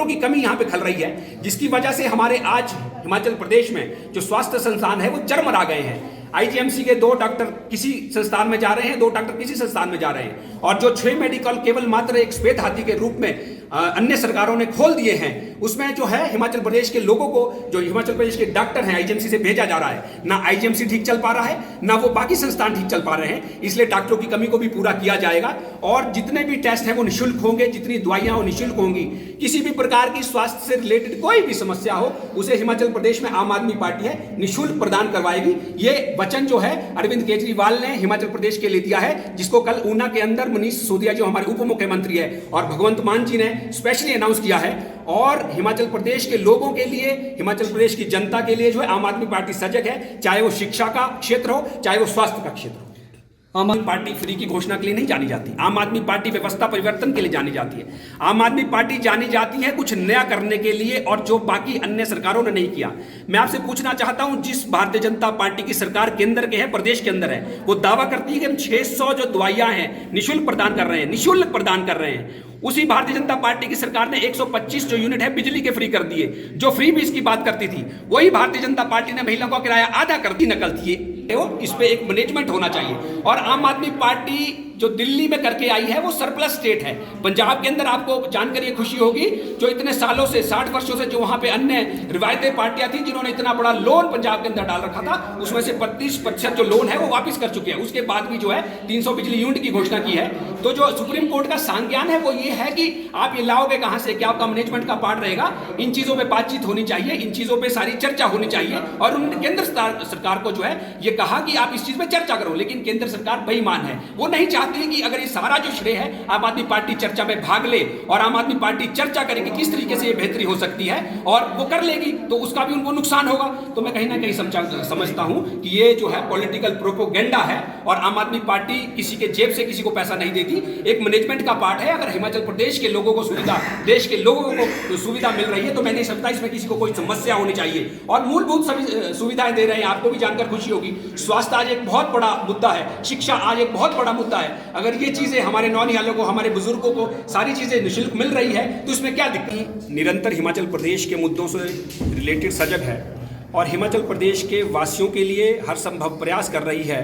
डॉक्टरों की कमी यहाँ पे खल रही है, जिसकी वजह से हमारे आज हिमाचल प्रदेश में जो स्वास्थ्य संस्थान है वो चरमरा गए हैं। आईजीएमसी के 2 डॉक्टर किसी संस्थान में जा रहे हैं, 2 डॉक्टर किसी संस्थान में जा रहे हैं, और जो 6 मेडिकल केवल मात्र एक श्वेत हाथी के रूप में अन्य सरकारों ने खोल दिए हैं, उसमें जो है हिमाचल प्रदेश के लोगों को, जो हिमाचल प्रदेश के डॉक्टर हैं, आईजीएमसी से भेजा जा रहा है। ना आईजीएमसी ठीक चल पा रहा है, ना वो बाकी संस्थान ठीक चल पा रहे हैं। इसलिए डॉक्टरों की कमी को भी पूरा किया जाएगा और जितने भी टेस्ट हैं वो निःशुल्क होंगे, जितनी दवाइयां वो निःशुल्क होंगी। किसी भी प्रकार की स्वास्थ्य से रिलेटेड कोई भी समस्या हो, उसे हिमाचल प्रदेश में आम आदमी पार्टी है निःशुल्क प्रदान करवाएगी। ये वचन जो है अरविंद केजरीवाल ने हिमाचल प्रदेश के लिए दिया है, जिसको कल ऊना के अंदर मनीष सिसोदिया जो हमारे उप मुख्यमंत्री है और भगवंत मान जी ने स्पेशली अनाउंस किया है। और हिमाचल प्रदेश के लोगों के लिए, हिमाचल प्रदेश की जनता के लिए जो है आम आदमी पार्टी सजग है, चाहे वो शिक्षा का क्षेत्र हो, चाहे वो स्वास्थ्य का क्षेत्र हो। आम आदमी पार्टी फ्री की घोषणा के लिए नहीं जानी जाती, आम आदमी पार्टी व्यवस्था परिवर्तन के लिए जानी जाती है। आम आदमी पार्टी जानी जाती है कुछ नया करने के लिए, और जो बाकी अन्य सरकारों ने नहीं किया। मैं आपसे पूछना चाहता हूं, जिस भारतीय जनता पार्टी की सरकार केंद्र के है, प्रदेश के अंदर है, वो दावा करती है कि हम 600 जो दवाइयां हैं निःशुल्क प्रदान कर रहे हैं, निःशुल्क प्रदान कर रहे हैं। उसी भारतीय जनता पार्टी की सरकार ने 125 जो यूनिट है बिजली के फ्री कर दिए। जो फ्री बीज की बात करती थी, वही भारतीय जनता पार्टी ने महिलाओं का किराया आधा कर दी, नकल थी। इस पे एक मैनेजमेंट होना चाहिए। और आम आदमी पार्टी जो दिल्ली में करके आई है वो सरप्लस स्टेट है। पंजाब के अंदर आपको जानकर ये खुशी होगी, जो इतने सालों से, 60 वर्षों से जो वहां पे अन्य रिवायती पार्टियां थी जिन्होंने इतना बड़ा लोन पंजाब के अंदर डाल रखा था, उसमें से 35% जो लोन है वो वापस कर चुके हैं। उसके बाद भी जो है 300 बिजली यूनिट की घोषणा की है। तो जो सुप्रीम कोर्ट का संज्ञान है वो ये है कि आप ये लाओगे कहां से, क्या आपका मैनेजमेंट का पार्ट रहेगा। इन चीजों पर बातचीत होनी चाहिए, इन चीजों पर सारी चर्चा होनी चाहिए। और उन्होंने केंद्र सरकार को जो है ये कहा कि आप इस चीज में चर्चा करो, लेकिन केंद्र सरकार बेईमान है। वो नहीं चाहती कि अगर ये सारा जो श्रेय है आम आदमी पार्टी चर्चा में भाग ले, और आम आदमी पार्टी चर्चा करेगी किस तरीके से ये बेहतरी हो सकती है, और वो कर लेगी तो उसका भी उनको नुकसान होगा। तो मैं कहीं ना कहीं समझता हूं कि ये जो है पॉलिटिकल प्रोपोगेंडा है, और आम आदमी पार्टी किसी के जेब से किसी को पैसा नहीं देती, एक मैनेजमेंट का पार्ट है। अगर हिमाचल प्रदेश के लोगों को सुविधा, देश के लोगों को सुविधा मिल रही है, तो मैं नहीं समझता इसमें किसी को कोई समस्या होनी चाहिए। और मूलभूत सभी सुविधाएं दे रहे हैं, आपको भी जानकर खुशी होगी। स्वास्थ्य आज एक बहुत बड़ा मुद्दा है, शिक्षा आज एक बहुत बड़ा मुद्दा है। अगर ये चीजें हमारे नौनिहालों को, हमारे बुजुर्गों को सारी चीजें निःशुल्क मिल रही है, तो इसमें क्या दिक्कत। निरंतर हिमाचल प्रदेश के मुद्दों से रिलेटेड सजग है, और हिमाचल प्रदेश के वासियों के लिए हर संभव प्रयास कर रही है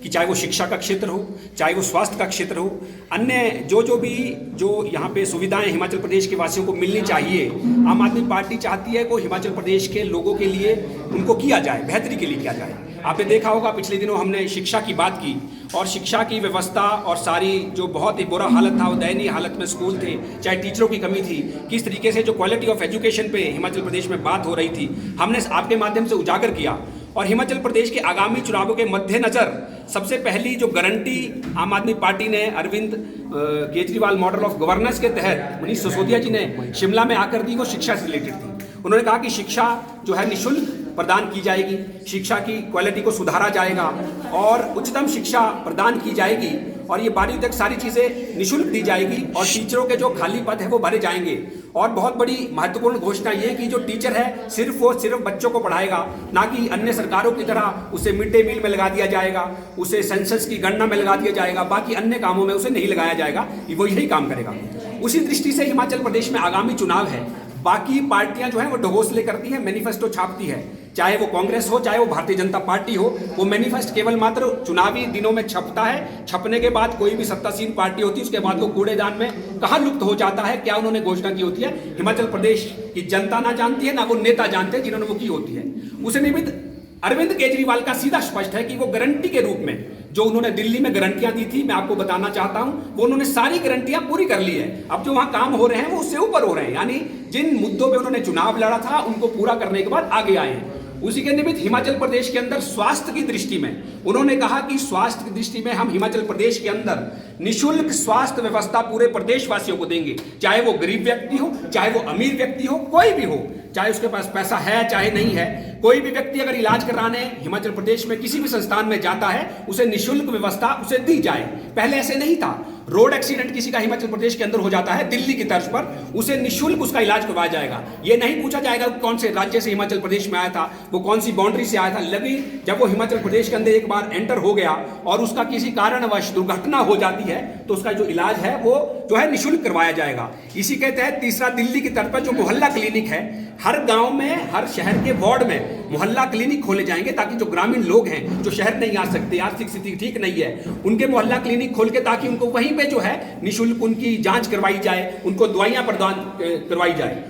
कि चाहे वो शिक्षा का क्षेत्र हो, चाहे वो स्वास्थ्य का क्षेत्र हो, अन्य जो यहाँ पे सुविधाएं हिमाचल प्रदेश के वासियों को मिलनी चाहिए, आम आदमी पार्टी चाहती है को हिमाचल प्रदेश के लोगों के लिए उनको किया जाए, बेहतरी के लिए किया जाए। आपने देखा होगा पिछले दिनों हमने शिक्षा की बात की, और शिक्षा की व्यवस्था और सारी जो बहुत ही बुरा हालत था, वो दयनीय हालत में स्कूल थे, चाहे टीचरों की कमी थी, किस तरीके से जो क्वालिटी ऑफ एजुकेशन पे हिमाचल प्रदेश में बात हो रही थी, हमने आपके माध्यम से उजागर किया। और हिमाचल प्रदेश के आगामी चुनावों के मद्देनजर सबसे पहली जो गारंटी आम आदमी पार्टी ने Arvind Kejriwal model of governance के तहत मनीष सिसोदिया जी ने शिमला में आकर दी, वो शिक्षा से रिलेटेड थी। उन्होंने कहा कि शिक्षा जो है निःशुल्क प्रदान की जाएगी, शिक्षा की क्वालिटी को सुधारा जाएगा, और उच्चतम शिक्षा प्रदान की जाएगी, और ये 12वीं तक सारी चीज़ें निःशुल्क दी जाएगी, और टीचरों के जो खाली पद है वो भरे जाएंगे। और बहुत बड़ी महत्वपूर्ण घोषणा ये कि जो टीचर है सिर्फ वो सिर्फ बच्चों को पढ़ाएगा, ना कि अन्य सरकारों की तरह उसे मिड डे मील में लगा दिया जाएगा, उसे सेंसस की गणना में लगा दिया जाएगा, बाकी अन्य कामों में उसे नहीं लगाया जाएगा, वो यही काम करेगा। उसी दृष्टि से हिमाचल प्रदेश में आगामी चुनाव है। बाकी पार्टियां जो है वो ढकोसले करती है, मैनिफेस्टो छापती है, चाहे वो कांग्रेस हो, चाहे वो भारतीय जनता पार्टी हो, वो मैनिफेस्ट केवल मात्र चुनावी दिनों में छपता है। छपने के बाद कोई भी सत्तासीन पार्टी होती है, उसके बाद वो कूड़ेदान में कहाँ लुप्त हो जाता है, क्या उन्होंने घोषणा की होती है, हिमाचल प्रदेश की जनता ना जानती है, ना वो नेता जानते हैं जिन्होंने वो की होती है। उसे निमित्त अरविंद केजरीवाल का सीधा स्पष्ट है कि वो गारंटी के रूप में जो उन्होंने दिल्ली में गारंटियां दी थी, मैं आपको बताना चाहता हूं, वो उन्होंने सारी गारंटियां पूरी कर ली है। अब जो वहां काम हो रहे हैं वो उससे ऊपर हो रहे हैं, यानी जिन मुद्दों पे उन्होंने चुनाव लड़ा था उनको पूरा करने के बाद आगे आए हैं। उसी के निमित्त हिमाचल प्रदेश के अंदर स्वास्थ्य की दृष्टि में उन्होंने कहा कि स्वास्थ्य की दृष्टि में हम हिमाचल प्रदेश के अंदर निःशुल्क स्वास्थ्य व्यवस्था पूरे प्रदेशवासियों को देंगे, चाहे वो गरीब व्यक्ति हो, चाहे वो अमीर व्यक्ति हो, कोई भी हो, चाहे उसके पास पैसा है चाहे नहीं है, कोई भी व्यक्ति अगर इलाज कराने हिमाचल प्रदेश में किसी भी संस्थान में जाता है, उसे निःशुल्क व्यवस्था उसे दी जाए। पहले ऐसे नहीं था। रोड एक्सीडेंट किसी का हिमाचल प्रदेश के अंदर हो जाता है दिल्ली की तर्ज पर, उसे निःशुल्क उसका इलाज करवाया जाएगा। ये नहीं पूछा जाएगा कौन से राज्य से हिमाचल प्रदेश में आया था, वो कौन सी बाउंड्री से आया था। जब वो हिमाचल प्रदेश के अंदर एक बार एंटर हो गया और उसका किसी कारणवश दुर्घटना हो जाती जाती है तो उसका जो इलाज है वो जो है निःशुल्क करवाया जाएगा। इसी के तहत तीसरा, दिल्ली की तर्ज पर जो मोहल्ला क्लिनिक है, हर गांव में, हर शहर के वार्ड में मोहल्ला क्लिनिक खोले जाएंगे, ताकि जो ग्रामीण लोग हैं जो शहर नहीं आ सकते, आर्थिक स्थिति ठीक नहीं है, उनके मोहल्ला क्लिनिक खोल के ताकि उनको वहीं पे जो है निःशुल्क उनकी जांच करवाई जाए, उनको दवाइयां प्रदान करवाई जाए।